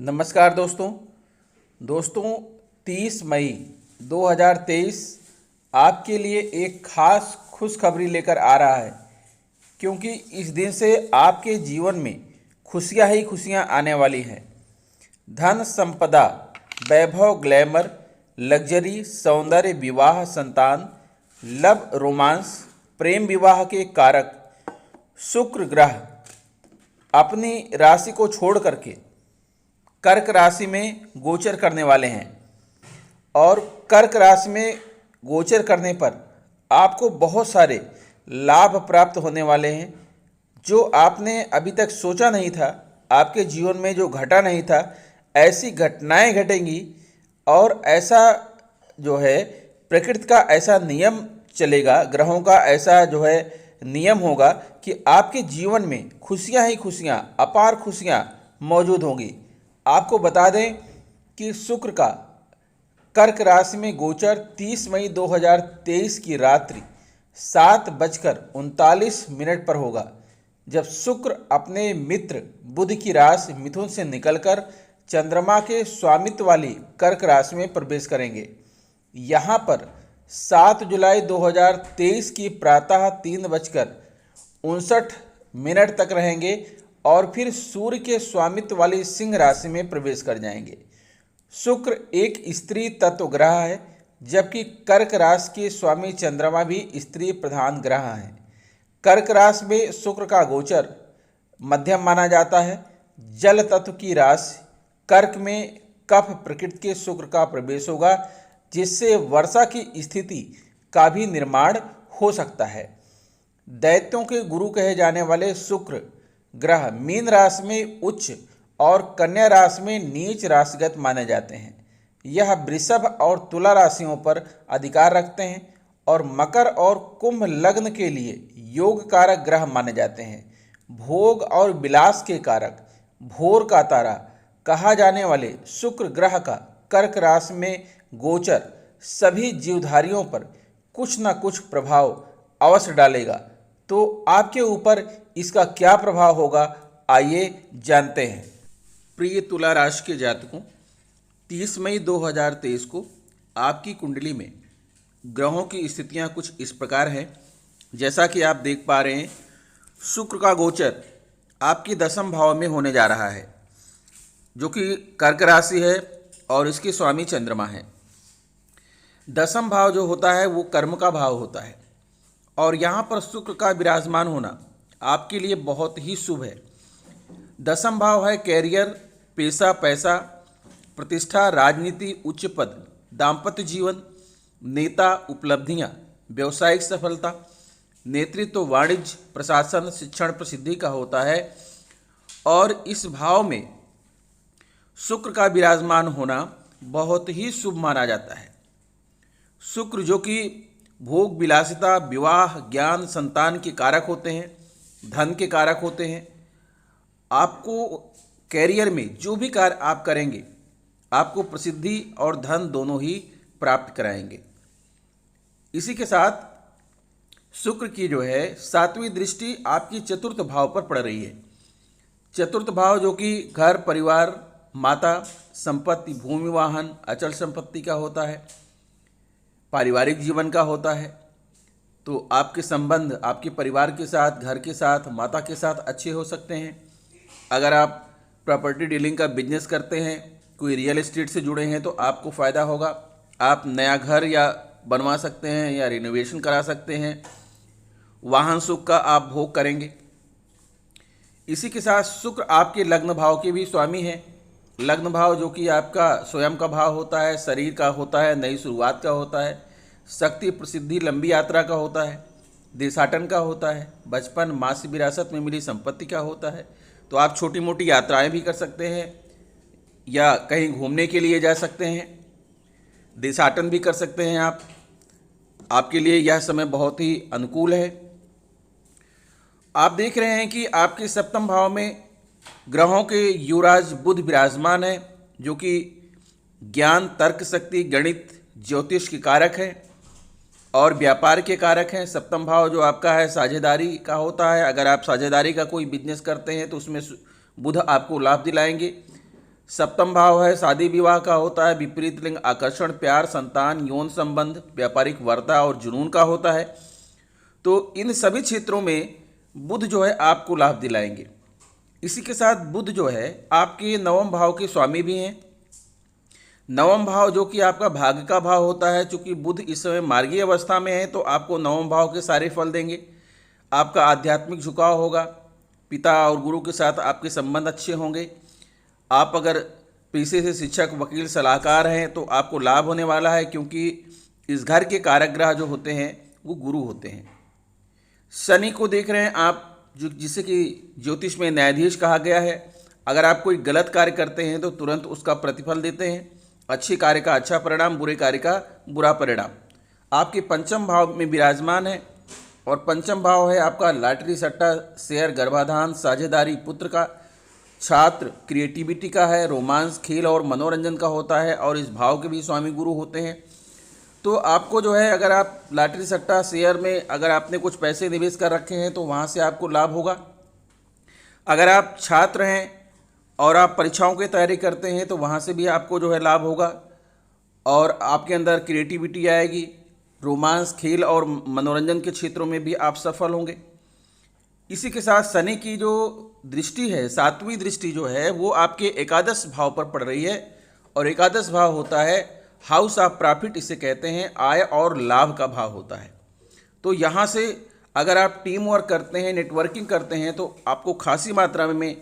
नमस्कार दोस्तों 30 मई 2023 आपके लिए एक खास खुशखबरी लेकर आ रहा है, क्योंकि इस दिन से आपके जीवन में खुशियां ही खुशियां आने वाली हैं। धन संपदा, वैभव, ग्लैमर, लग्जरी, सौंदर्य, विवाह, संतान, लव, रोमांस, प्रेम विवाह के कारक शुक्र ग्रह अपनी राशि को छोड़ करके कर्क राशि में गोचर करने वाले हैं और कर्क राशि में गोचर करने पर आपको बहुत सारे लाभ प्राप्त होने वाले हैं। जो आपने अभी तक सोचा नहीं था, आपके जीवन में जो घटा नहीं था, ऐसी घटनाएं घटेंगी और ऐसा जो है प्रकृति का ऐसा नियम चलेगा, ग्रहों का ऐसा जो है नियम होगा कि आपके जीवन में खुशियां ही खुशियां, अपार खुशियां मौजूद होंगी। आपको बता दें कि शुक्र का कर्क राशि में गोचर 30 मई 2023 की रात्रि 7:39 पर होगा, जब शुक्र अपने मित्र बुध की राशि मिथुन से निकलकर चंद्रमा के स्वामित्व वाली कर्क राशि में प्रवेश करेंगे। यहाँ पर 7 जुलाई 2023 की प्रातः 3:59 तक रहेंगे और फिर सूर्य के स्वामित्व वाली सिंह राशि में प्रवेश कर जाएंगे। शुक्र एक स्त्री तत्व ग्रह है, जबकि कर्क राशि के स्वामी चंद्रमा भी स्त्री प्रधान ग्रह हैं। कर्क राशि में शुक्र का गोचर मध्यम माना जाता है। जल तत्व की राशि कर्क में कफ प्रकृति के शुक्र का प्रवेश होगा, जिससे वर्षा की स्थिति का भी निर्माण हो सकता है। दैत्यों के गुरु कहे जाने वाले शुक्र ग्रह मीन राशि में उच्च और कन्या राशि में नीच राशिगत माने जाते हैं। यह वृषभ और तुला राशियों पर अधिकार रखते हैं और मकर और कुंभ लग्न के लिए योग कारक ग्रह माने जाते हैं। भोग और विलास के कारक भोर का तारा कहा जाने वाले शुक्र ग्रह का कर्क राशि में गोचर सभी जीवधारियों पर कुछ न कुछ प्रभाव अवश्य डालेगा। तो आपके ऊपर इसका क्या प्रभाव होगा, आइए जानते हैं। प्रिय तुला राशि के जातकों, 30 मई 2023 को आपकी कुंडली में ग्रहों की स्थितियां कुछ इस प्रकार हैं। जैसा कि आप देख पा रहे हैं, शुक्र का गोचर आपकी 10वें भाव में होने जा रहा है, जो कि कर्क राशि है और इसके स्वामी चंद्रमा है। 10वां भाव जो होता है वो कर्म का भाव होता है और यहाँ पर शुक्र का विराजमान होना आपके लिए बहुत ही शुभ है। 10वां भाव है कैरियर, पेशा, पैसा, प्रतिष्ठा, राजनीति, उच्च पद, दाम्पत्य जीवन, नेता, उपलब्धियां, व्यवसायिक सफलता, नेतृत्व, वाणिज्य, प्रशासन, शिक्षण, प्रसिद्धि का होता है। और इस भाव में शुक्र का विराजमान होना बहुत ही शुभ माना जाता है। शुक्र जो कि भोग, विलासिता, विवाह, ज्ञान, संतान के कारक होते हैं, धन के कारक होते हैं। आपको कैरियर में जो भी कार्य आप करेंगे, आपको प्रसिद्धि और धन दोनों ही प्राप्त कराएंगे। इसी के साथ शुक्र की जो है 7वीं दृष्टि आपकी चतुर्थ भाव पर पड़ रही है। चतुर्थ भाव जो कि घर, परिवार, माता, संपत्ति, भूमि, वाहन, अचल संपत्ति का होता है, पारिवारिक जीवन का होता है। तो आपके संबंध आपके परिवार के साथ, घर के साथ, माता के साथ अच्छे हो सकते हैं। अगर आप प्रॉपर्टी डीलिंग का बिजनेस करते हैं, कोई रियल एस्टेट से जुड़े हैं, तो आपको फ़ायदा होगा। आप नया घर या बनवा सकते हैं या रिनोवेशन करा सकते हैं। वाहन सुख का आप भोग करेंगे। इसी के साथ शुक्र आपके लग्न भाव के भी स्वामी हैं। लग्न भाव जो कि आपका स्वयं का भाव होता है, शरीर का होता है, नई शुरुआत का होता है, शक्ति, प्रसिद्धि, लंबी यात्रा का होता है, देशाटन का होता है, बचपन, माँ से विरासत में मिली संपत्ति का होता है। तो आप छोटी मोटी यात्राएं भी कर सकते हैं या कहीं घूमने के लिए जा सकते हैं, देशाटन भी कर सकते हैं आप। आपके लिए यह समय बहुत ही अनुकूल है। आप देख रहे हैं कि आपके 7वें भाव में ग्रहों के युवराज बुध विराजमान है, जो कि ज्ञान, तर्क शक्ति, गणित, ज्योतिष के कारक है और व्यापार के कारक हैं। 7वां भाव जो आपका है साझेदारी का होता है। अगर आप साझेदारी का कोई बिजनेस करते हैं तो उसमें बुध आपको लाभ दिलाएंगे। सप्तम भाव है शादी विवाह का होता है, विपरीत लिंग, आकर्षण, प्यार, संतान, यौन संबंध, व्यापारिक वार्ता और जुनून का होता है। तो इन सभी क्षेत्रों में बुध जो है आपको लाभ दिलाएंगे। इसी के साथ बुध जो है आपके नवम भाव के स्वामी भी हैं। नवम भाव जो कि आपका भाग्य का भाव होता है, चूंकि बुध इस समय मार्गीय अवस्था में है तो आपको नवम भाव के सारे फल देंगे। आपका आध्यात्मिक झुकाव होगा, पिता और गुरु के साथ आपके संबंध अच्छे होंगे। आप अगर पेशे से शिक्षक, वकील, सलाहकार हैं तो आपको लाभ होने वाला है, क्योंकि इस घर के कारक ग्रह जो होते हैं वो गुरु होते हैं। शनि को देख रहे हैं आप, जो जिसे कि ज्योतिष में न्यायाधीश कहा गया है। अगर आप कोई गलत कार्य करते हैं तो तुरंत उसका प्रतिफल देते हैं। अच्छे कार्य का अच्छा परिणाम, बुरे कार्य का बुरा परिणाम। आपके पंचम भाव में विराजमान है और पंचम भाव है आपका लॉटरी, सट्टा, शेयर, गर्भाधान, साझेदारी, पुत्र का, छात्र, क्रिएटिविटी का है, रोमांस, खेल और मनोरंजन का होता है और इस भाव के भी स्वामी गुरु होते हैं। तो आपको जो है, अगर आप लॉटरी, सट्टा, शेयर में अगर आपने कुछ पैसे निवेश कर रखे हैं तो वहाँ से आपको लाभ होगा। अगर आप छात्र हैं और आप परीक्षाओं की तैयारी करते हैं तो वहाँ से भी आपको जो है लाभ होगा और आपके अंदर क्रिएटिविटी आएगी। रोमांस, खेल और मनोरंजन के क्षेत्रों में भी आप सफल होंगे। इसी के साथ शनि की जो दृष्टि है, सातवीं दृष्टि जो है वो आपके एकादश भाव पर पड़ रही है और एकादश भाव होता है हाउस ऑफ प्रॉफिट, इसे कहते हैं, आय और लाभ का भाव होता है। तो यहाँ से अगर आप टीम वर्क करते हैं, नेटवर्किंग करते हैं तो आपको खासी मात्रा में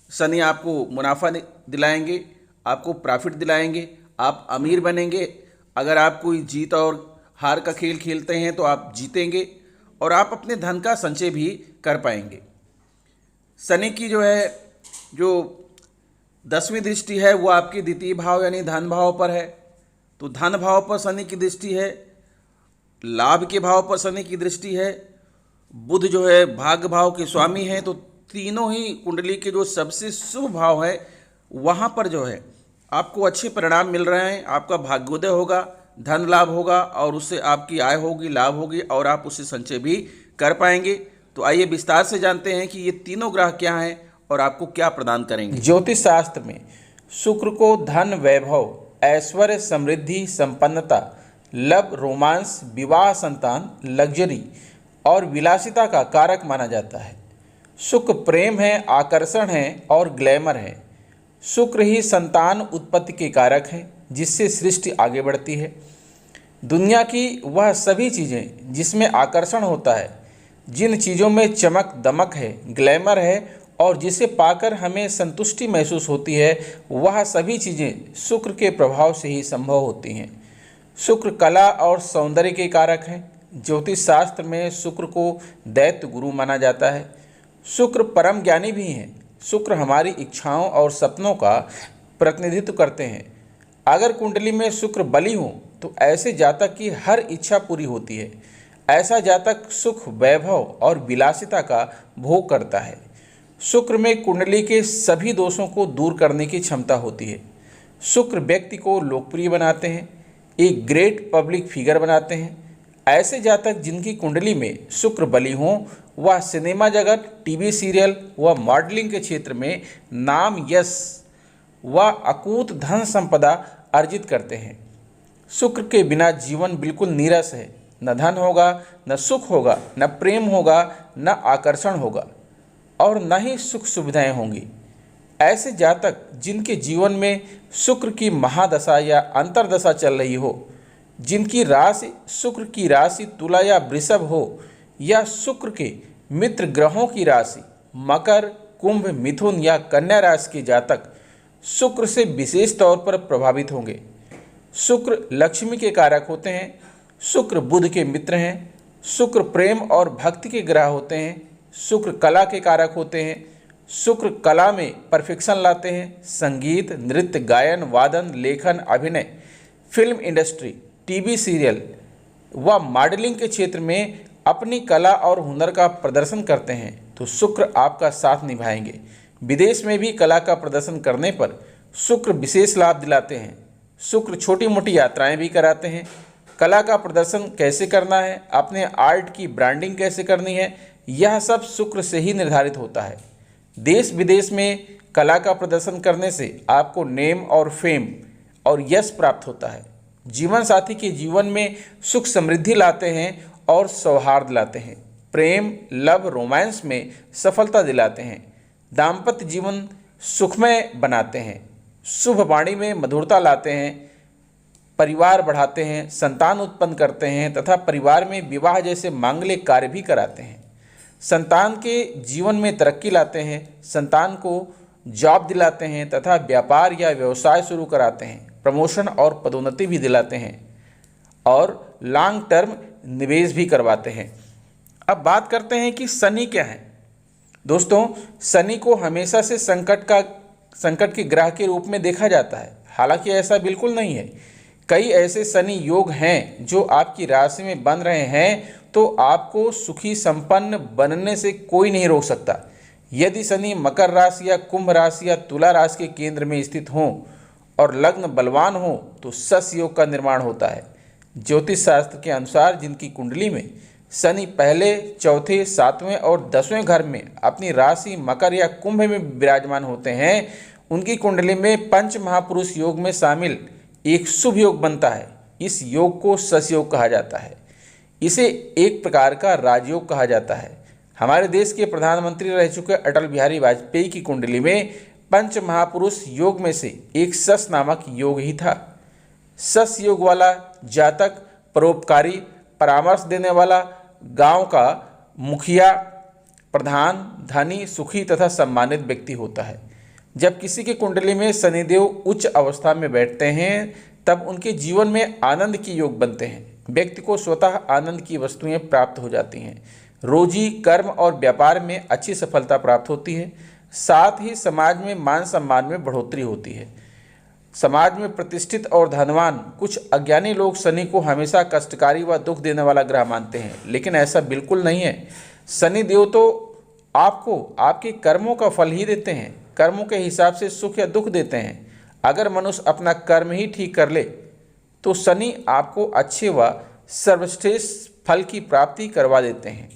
शनि आपको मुनाफा दिलाएंगे, आपको प्रॉफिट दिलाएंगे, आप अमीर बनेंगे। अगर आप कोई जीत और हार का खेल खेलते हैं तो आप जीतेंगे और आप अपने धन का संचय भी कर पाएंगे। शनि की जो है जो 10वीं दृष्टि है वो आपके द्वितीय भाव यानी धन भाव पर है। तो धन भाव पर शनि की दृष्टि है, लाभ के भाव पर शनि की दृष्टि है, बुध जो है भाग्य भाव के स्वामी हैं। तो तीनों ही कुंडली के जो सबसे शुभ भाव है वहाँ पर जो है आपको अच्छे परिणाम मिल रहे हैं। आपका भाग्योदय होगा, धन लाभ होगा और उससे आपकी आय होगी, लाभ होगी और आप उससे संचय भी कर पाएंगे। तो आइए विस्तार से जानते हैं कि ये तीनों ग्रह क्या हैं और आपको क्या प्रदान करेंगे। ज्योतिष शास्त्र में शुक्र को धन, वैभव, ऐश्वर्य, समृद्धि, संपन्नता, लव, रोमांस, विवाह, संतान, लग्जरी और विलासिता का कारक माना जाता है। शुक्र प्रेम है, आकर्षण है और ग्लैमर है। शुक्र ही संतान उत्पत्ति के कारक हैं, जिससे सृष्टि आगे बढ़ती है। दुनिया की वह सभी चीज़ें जिसमें आकर्षण होता है, जिन चीज़ों में चमक दमक है, ग्लैमर है और जिसे पाकर हमें संतुष्टि महसूस होती है, वह सभी चीज़ें शुक्र के प्रभाव से ही संभव होती हैं। शुक्र कला और सौंदर्य के कारक हैं। ज्योतिष शास्त्र में शुक्र को दैत्य गुरु माना जाता है। शुक्र परम ज्ञानी भी हैं। शुक्र हमारी इच्छाओं और सपनों का प्रतिनिधित्व करते हैं। अगर कुंडली में शुक्र बली हो तो ऐसे जातक की हर इच्छा पूरी होती है। ऐसा जातक सुख, वैभव और विलासिता का भोग करता है। शुक्र में कुंडली के सभी दोषों को दूर करने की क्षमता होती है। शुक्र व्यक्ति को लोकप्रिय बनाते हैं, एक ग्रेट पब्लिक फिगर बनाते हैं। ऐसे जातक जिनकी कुंडली में शुक्र बली हों, वह सिनेमा जगत, टीवी सीरियल व मॉडलिंग के क्षेत्र में नाम, यश व अकूत धन संपदा अर्जित करते हैं। शुक्र के बिना जीवन बिल्कुल नीरस है। न धन होगा, न सुख होगा, न प्रेम होगा, न आकर्षण होगा और न ही सुख सुविधाएं होंगी। ऐसे जातक जिनके जीवन में शुक्र की महादशा या अंतर्दशा चल रही हो, जिनकी राशि शुक्र की राशि तुला या वृषभ हो, या शुक्र के मित्र ग्रहों की राशि मकर, कुंभ, मिथुन या कन्या राशि के जातक शुक्र से विशेष तौर पर प्रभावित होंगे। शुक्र लक्ष्मी के कारक होते हैं। शुक्र बुध के मित्र हैं। शुक्र प्रेम और भक्ति के ग्रह होते हैं। शुक्र कला के कारक होते हैं। शुक्र कला में परफेक्शन लाते हैं। संगीत, नृत्य, गायन, वादन, लेखन, अभिनय, फिल्म इंडस्ट्री, टीवी सीरियल व मॉडलिंग के क्षेत्र में अपनी कला और हुनर का प्रदर्शन करते हैं तो शुक्र आपका साथ निभाएंगे। विदेश में भी कला का प्रदर्शन करने पर शुक्र विशेष लाभ दिलाते हैं। शुक्र छोटी मोटी यात्राएं भी कराते हैं। कला का प्रदर्शन कैसे करना है, अपने आर्ट की ब्रांडिंग कैसे करनी है, यह सब शुक्र से ही निर्धारित होता है। देश विदेश में कला का प्रदर्शन करने से आपको नेम और फेम और यश प्राप्त होता है। जीवन साथी के जीवन में सुख समृद्धि लाते हैं और सौहार्द लाते हैं। प्रेम, लव, रोमांस में सफलता दिलाते हैं। दाम्पत्य जीवन सुखमय बनाते हैं। शुभ वाणी में मधुरता लाते हैं। परिवार बढ़ाते हैं, संतान उत्पन्न करते हैं तथा परिवार में विवाह जैसे मांगलिक कार्य भी कराते हैं। संतान के जीवन में तरक्की लाते हैं। संतान को जॉब दिलाते हैं तथा व्यापार या व्यवसाय शुरू कराते हैं। प्रमोशन और पदोन्नति भी दिलाते हैं और लॉन्ग टर्म निवेश भी करवाते हैं। अब बात करते हैं कि शनि क्या है। दोस्तों, शनि को हमेशा से संकट के ग्रह के रूप में देखा जाता है। हालांकि ऐसा बिल्कुल नहीं है। कई ऐसे शनि योग हैं जो आपकी राशि में बन रहे हैं, तो आपको सुखी संपन्न बनने से कोई नहीं रोक सकता। यदि शनि मकर राशि या कुंभ राशि या तुला राशि के केंद्र में स्थित हो और लग्न बलवान हो तो सस योग का निर्माण होता है। ज्योतिष शास्त्र के अनुसार जिनकी कुंडली में शनि पहले, चौथे, सातवें और 10वें घर में अपनी राशि मकर या कुंभ में विराजमान होते हैं, उनकी कुंडली में पंच महापुरुष योग में शामिल एक शुभ योग बनता है। इस योग को सस योग कहा जाता है। इसे एक प्रकार का राजयोग कहा जाता है। हमारे देश के प्रधानमंत्री रह चुके अटल बिहारी वाजपेयी की कुंडली में पंच महापुरुष योग में से एक सस नामक योग ही था। सस योग वाला जातक परोपकारी, परामर्श देने वाला, गांव का मुखिया, प्रधान, धनी, सुखी तथा सम्मानित व्यक्ति होता है। जब किसी की कुंडली में शनिदेव उच्च अवस्था में बैठते हैं तब उनके जीवन में आनंद की योग बनते हैं। व्यक्ति को स्वतः आनंद की वस्तुएं प्राप्त हो जाती हैं। रोजी, कर्म और व्यापार में अच्छी सफलता प्राप्त होती है। साथ ही समाज में मान सम्मान में बढ़ोतरी होती है। समाज में प्रतिष्ठित और धनवान कुछ अज्ञानी लोग शनि को हमेशा कष्टकारी व दुख देने वाला ग्रह मानते हैं, लेकिन ऐसा बिल्कुल नहीं है। शनि देव तो आपको आपके कर्मों का फल ही देते हैं। कर्मों के हिसाब से सुख या दुख देते हैं। अगर मनुष्य अपना कर्म ही ठीक कर ले तो शनि आपको अच्छे व सर्वश्रेष्ठ फल की प्राप्ति करवा देते हैं।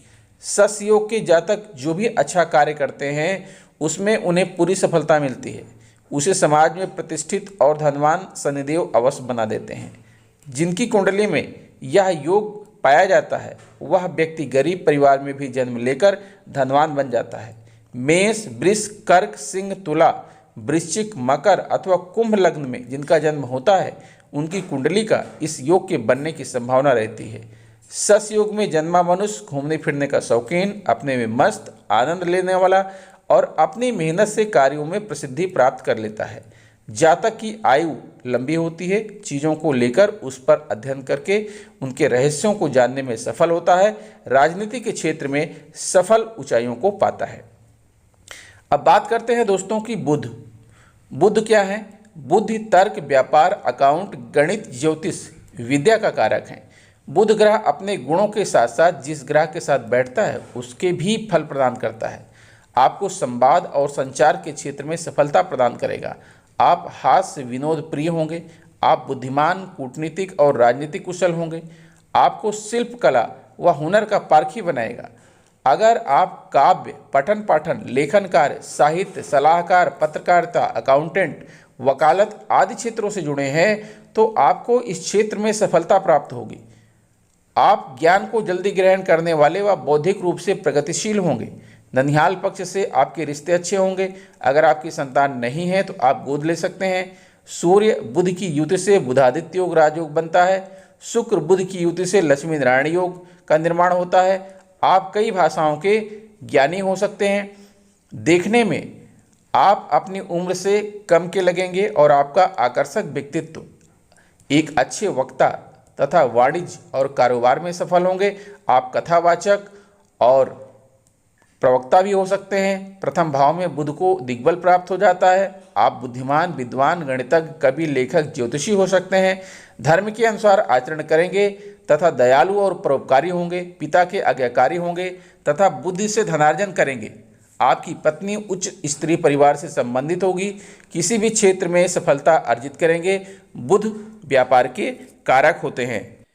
सस योग के जातक जो भी अच्छा कार्य करते हैं उसमें उन्हें पूरी सफलता मिलती है। उसे समाज में प्रतिष्ठित और धनवान शनिदेव अवश्य बना देते हैं। जिनकी कुंडली में यह योग पाया जाता है वह व्यक्ति गरीब परिवार में भी जन्म लेकर धनवान बन जाता है। मेष, वृष, कर्क, सिंह, तुला, वृश्चिक, मकर अथवा कुंभ लग्न में जिनका जन्म होता है उनकी कुंडली का इस योग के बनने की संभावना रहती है। सस योग में जन्मा मनुष्य घूमने फिरने का शौकीन, अपने में मस्त, आनंद लेने वाला और अपनी मेहनत से कार्यों में प्रसिद्धि प्राप्त कर लेता है। जातक की आयु लंबी होती है। चीज़ों को लेकर उस पर अध्ययन करके उनके रहस्यों को जानने में सफल होता है। राजनीति के क्षेत्र में सफल ऊंचाइयों को पाता है। अब बात करते हैं दोस्तों की बुध। बुध क्या है? बुद्धि, तर्क, व्यापार, अकाउंट, गणित, ज्योतिष, विद्या का कारक है। बुध ग्रह अपने गुणों के साथ साथ जिस ग्रह के साथ बैठता है उसके भी फल प्रदान करता है। आपको संवाद और संचार के क्षेत्र में सफलता प्रदान करेगा। आप हास्य विनोद प्रिय होंगे। आप बुद्धिमान, कूटनीतिक और राजनीतिक कुशल होंगे। आपको शिल्प कला व हुनर का पारखी बनाएगा। अगर आप काव्य, पठन पाठन, लेखन कार्य, साहित्य, सलाहकार, पत्रकारिता, अकाउंटेंट, वकालत आदि क्षेत्रों से जुड़े हैं तो आपको इस क्षेत्र में सफलता प्राप्त होगी। आप ज्ञान को जल्दी ग्रहण करने वाले व बौद्धिक रूप से प्रगतिशील होंगे। ननिहाल पक्ष से आपके रिश्ते अच्छे होंगे। अगर आपकी संतान नहीं है तो आप गोद ले सकते हैं। सूर्य बुध की युति से बुधादित्य योग राजयोग बनता है। शुक्र बुध की युति से लक्ष्मी नारायण योग का निर्माण होता है। आप कई भाषाओं के ज्ञानी हो सकते हैं। देखने में आप अपनी उम्र से कम के लगेंगे और आपका आकर्षक व्यक्तित्व एक अच्छे वक्ता तथा वाणिज्य और कारोबार में सफल होंगे। आप कथावाचक और प्रवक्ता भी हो सकते हैं। प्रथम भाव में बुध को दिग्बल प्राप्त हो जाता है। आप बुद्धिमान, विद्वान, गणितज्ञ, कवि, लेखक, ज्योतिषी हो सकते हैं। धर्म के अनुसार आचरण करेंगे तथा दयालु और परोपकारी होंगे। पिता के आज्ञाकारी होंगे तथा बुद्धि से धनार्जन करेंगे। आपकी पत्नी उच्च स्त्री परिवार से संबंधित होगी। किसी भी क्षेत्र में सफलता अर्जित करेंगे। बुध व्यापार के कारक होते हैं।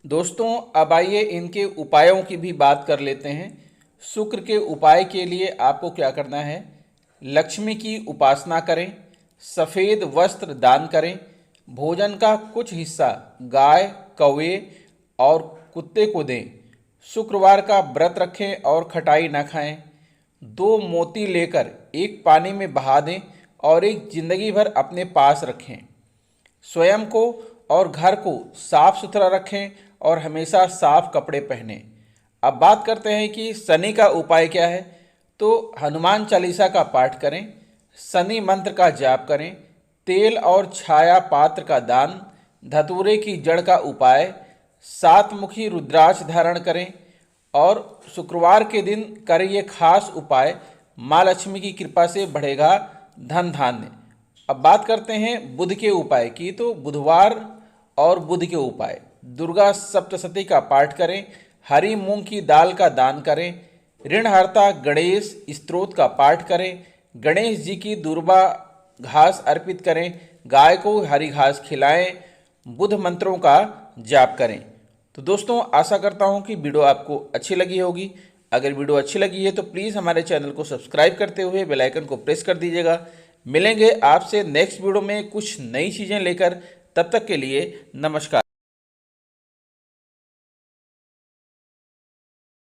दोस्तों, अब आइए इनके उपायों की भी बात कर लेते हैं। शुक्र के उपाय के लिए आपको क्या करना है? लक्ष्मी की उपासना करें, सफ़ेद वस्त्र दान करें, भोजन का कुछ हिस्सा गाय, कौवे और कुत्ते को दें, शुक्रवार का व्रत रखें और खटाई न खाएं, 2 मोती लेकर एक पानी में बहा दें और एक जिंदगी भर अपने पास रखें। स्वयं को और घर को साफ सुथरा रखें और हमेशा साफ कपड़े पहनें। अब बात करते हैं कि शनि का उपाय क्या है। तो हनुमान चालीसा का पाठ करें, शनि मंत्र का जाप करें, तेल और छाया पात्र का दान, धतूरे की जड़ का उपाय, 7 मुखी रुद्राक्ष धारण करें और शुक्रवार के दिन करें ये खास उपाय। माँ लक्ष्मी की कृपा से बढ़ेगा धन धान्य। अब बात करते हैं बुध के उपाय की। तो बुधवार और बुध के उपाय, दुर्गा सप्तशती का पाठ करें, हरी मूंग की दाल का दान करें, ऋणहर्ता गणेश स्तोत्र का पाठ करें, गणेश जी की दुर्बा घास अर्पित करें, गाय को हरी घास खिलाएं, बुध मंत्रों का जाप करें। तो दोस्तों, आशा करता हूं कि वीडियो आपको अच्छी लगी होगी। अगर वीडियो अच्छी लगी है तो प्लीज़ हमारे चैनल को सब्सक्राइब करते हुए बेल आइकन को प्रेस कर दीजिएगा। मिलेंगे आपसे नेक्स्ट वीडियो में कुछ नई चीज़ें लेकर। तब तक के लिए नमस्कार।